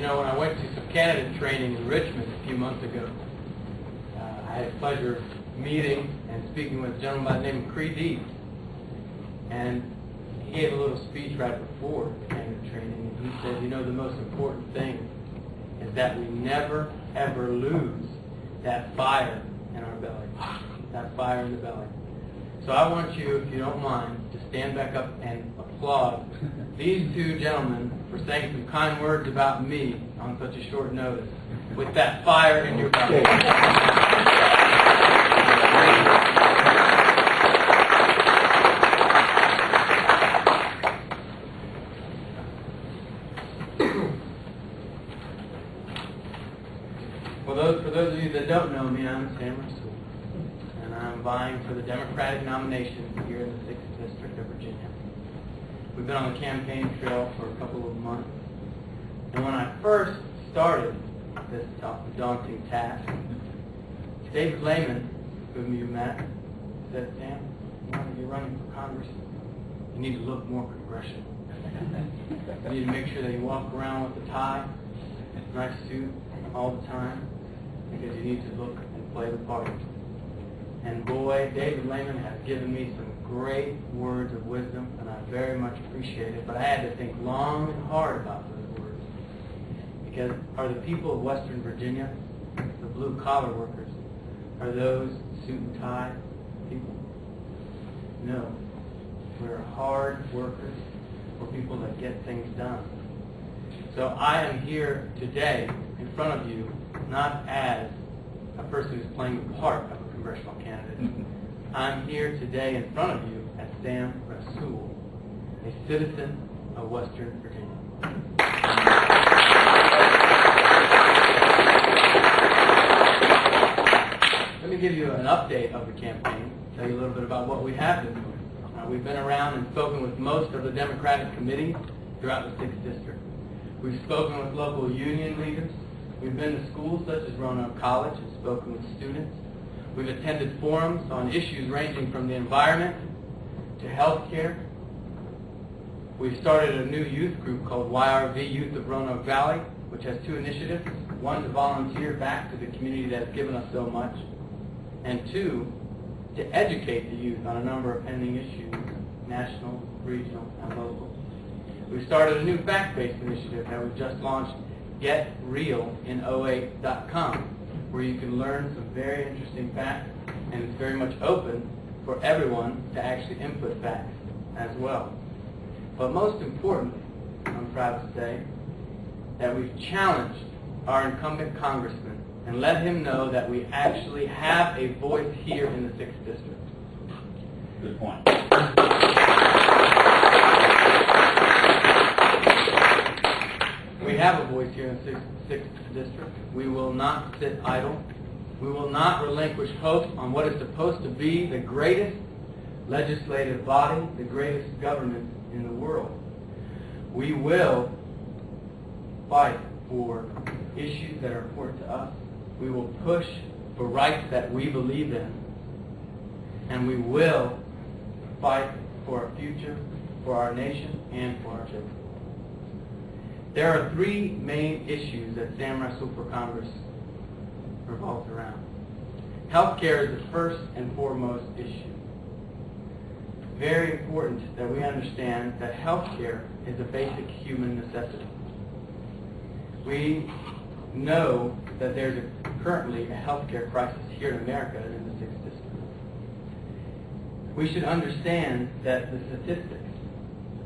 know, when I went to some candidate training in Richmond a few months ago, I had the pleasure of meeting and speaking with a gentleman by the name of Creed Deeds. And he gave a little speech right before the candidate training, and he said, you know, the most important thing is that we never, ever lose that fire in our belly, that fire in the belly. So I want you, if you don't mind, to stand back up and applaud these two gentlemen for saying some kind words about me on such a short notice with that fire in your belly. Well, for those of you that don't know me, I'm Sam Rasoul, and I'm vying for the Democratic nomination here in the 6th District of Virginia. We've been on the campaign trail for a couple of months, and when I first started this daunting task, David Lehman, whom you met, said, Sam, now that you're running for Congress, you need to look more congressional. You need to make sure that you walk around with a tie, nice suit all the time, because you need to look and play the part. And boy, David Lehman has given me some great words of wisdom, and I very much appreciate it. But I had to think long and hard about those words. Because are the people of Western Virginia, the blue-collar workers, are those suit and tie people? No. We're hard workers. We're people that get things done. So I am here today in front of you not as a person who's playing the part of a congressional candidate. I'm here today in front of you as Sam Rasoul, a citizen of Western Virginia. Let me give you an update of the campaign, tell you a little bit about what we have been doing. We've been around and spoken with most of the Democratic committees throughout the 6th District. We've spoken with local union leaders. We've been to schools such as Roanoke College and spoken with students. We've attended forums on issues ranging from the environment to health care. We've started a new youth group called YRV Youth of Roanoke Valley, which has two initiatives. One, to volunteer back to the community that's given us so much, and two, to educate the youth on a number of pending issues, national, regional, and local. We started a new fact-based initiative that we've just launched, GetRealIn08.com, where you can learn some very interesting facts, and it's very much open for everyone to actually input facts as well. But most importantly, I'm proud to say that we've challenged our incumbent congressman and let him know that we actually have a voice here in the 6th District. Good point. We have a voice here in the 6th District. We will not sit idle. We will not relinquish hope on what is supposed to be the greatest legislative body, the greatest government in the world. We will fight for issues that are important to us. We will push for rights that we believe in. And we will fight for a future for our nation and for our children. There are three main issues that Sam Rasoul for Congress revolves around. Healthcare is the first and foremost issue. Very important that we understand that healthcare is a basic human necessity. We know that there's currently a healthcare crisis here in America and in the 6th District. We should understand that the statistics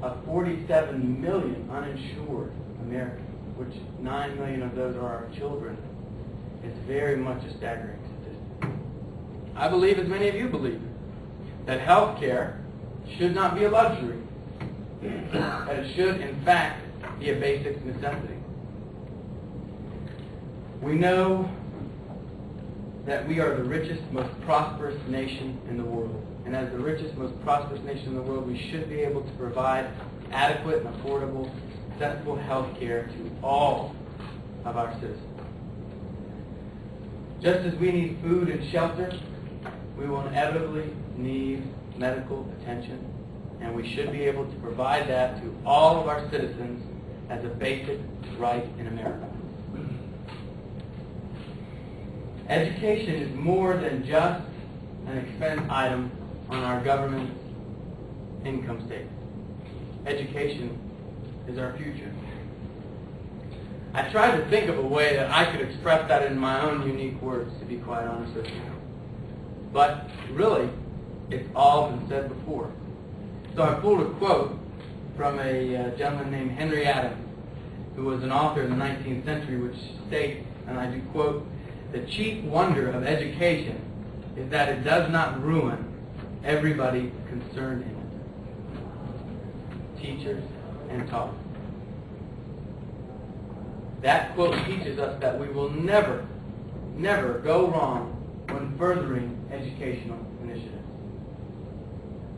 of 47 million uninsured Americans, which 9 million of those are our children, is very much a staggering statistic. I believe, as many of you believe, that health care should not be a luxury, that it should, in fact, be a basic necessity. We know that we are the richest, most prosperous nation in the world. And as the richest, most prosperous nation in the world, we should be able to provide adequate and affordable, accessible health care to all of our citizens. Just as we need food and shelter, we will inevitably need medical attention, and we should be able to provide that to all of our citizens as a basic right in America. Education is more than just an expense item on our government's income statement. Education is our future. I tried to think of a way that I could express that in my own unique words, to be quite honest with you. But really, it's all been said before. So I pulled a quote from a gentleman named Henry Adams, who was an author in the 19th century, which states, and I do quote, "The chief wonder of education is that it does not ruin everybody concerned in it, teachers and taught." That quote teaches us that we will never, never go wrong when furthering educational initiatives.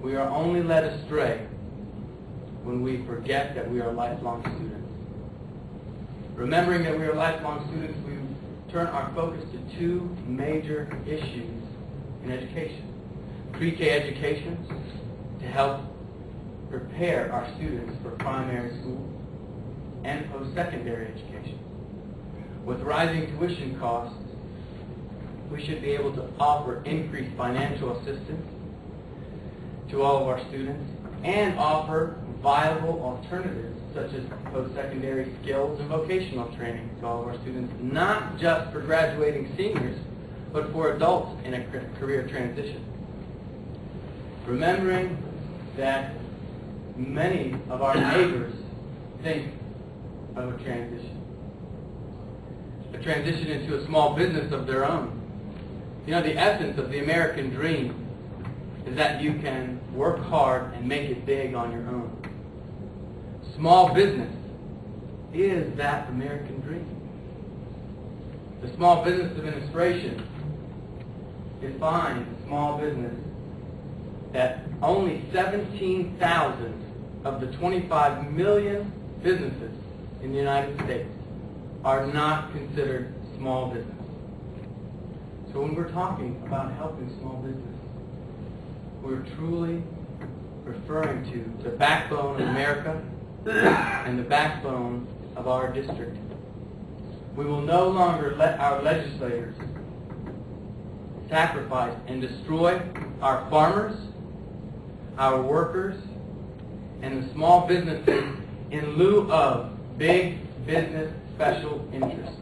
We are only led astray when we forget that we are lifelong students. Remembering that we are lifelong students, we turn our focus to two major issues in education. Pre-K education, to help prepare our students for primary school, and post-secondary education. With rising tuition costs, we should be able to offer increased financial assistance to all of our students and offer viable alternatives such as post-secondary skills and vocational training to all of our students, not just for graduating seniors, but for adults in a career transition. Remembering that many of our neighbors think of a transition into a small business of their own. You know, the essence of the American dream is that you can work hard and make it big on your own. Small business is that American dream. The Small Business Administration defines small business that only 17,000 of the 25 million businesses in the United States are not considered small business. So when we're talking about helping small business, we're truly referring to the backbone of America and the backbone of our district. We will no longer let our legislators sacrifice and destroy our farmers, our workers, and the small businesses in lieu of big business special interests.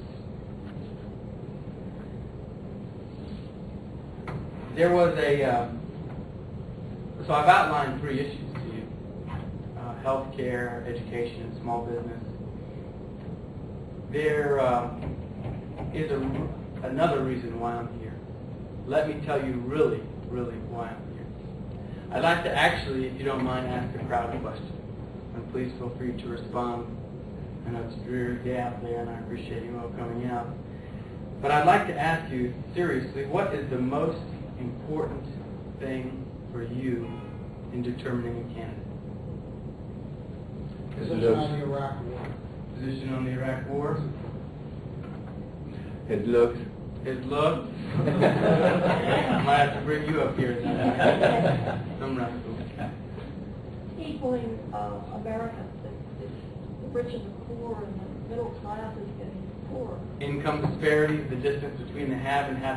There was so I've outlined three issues to you: healthcare, education, and small business. There is another reason why I'm here. Let me tell you really, really why I'm here. I'd like to actually, if you don't mind, ask the crowd a question. And please feel free to respond. I know it's a dreary day out there, and I appreciate you all coming out. But I'd like to ask you, seriously, what is the most important thing for you in determining a candidate? Position on the Iraq War. Position on the Iraq War? It looks. His look? I might have to bring you up here. Sam Rasoul. Equaling America, the rich and the poor, and the middle class is getting poorer. Income disparity, the distance between the have and have not.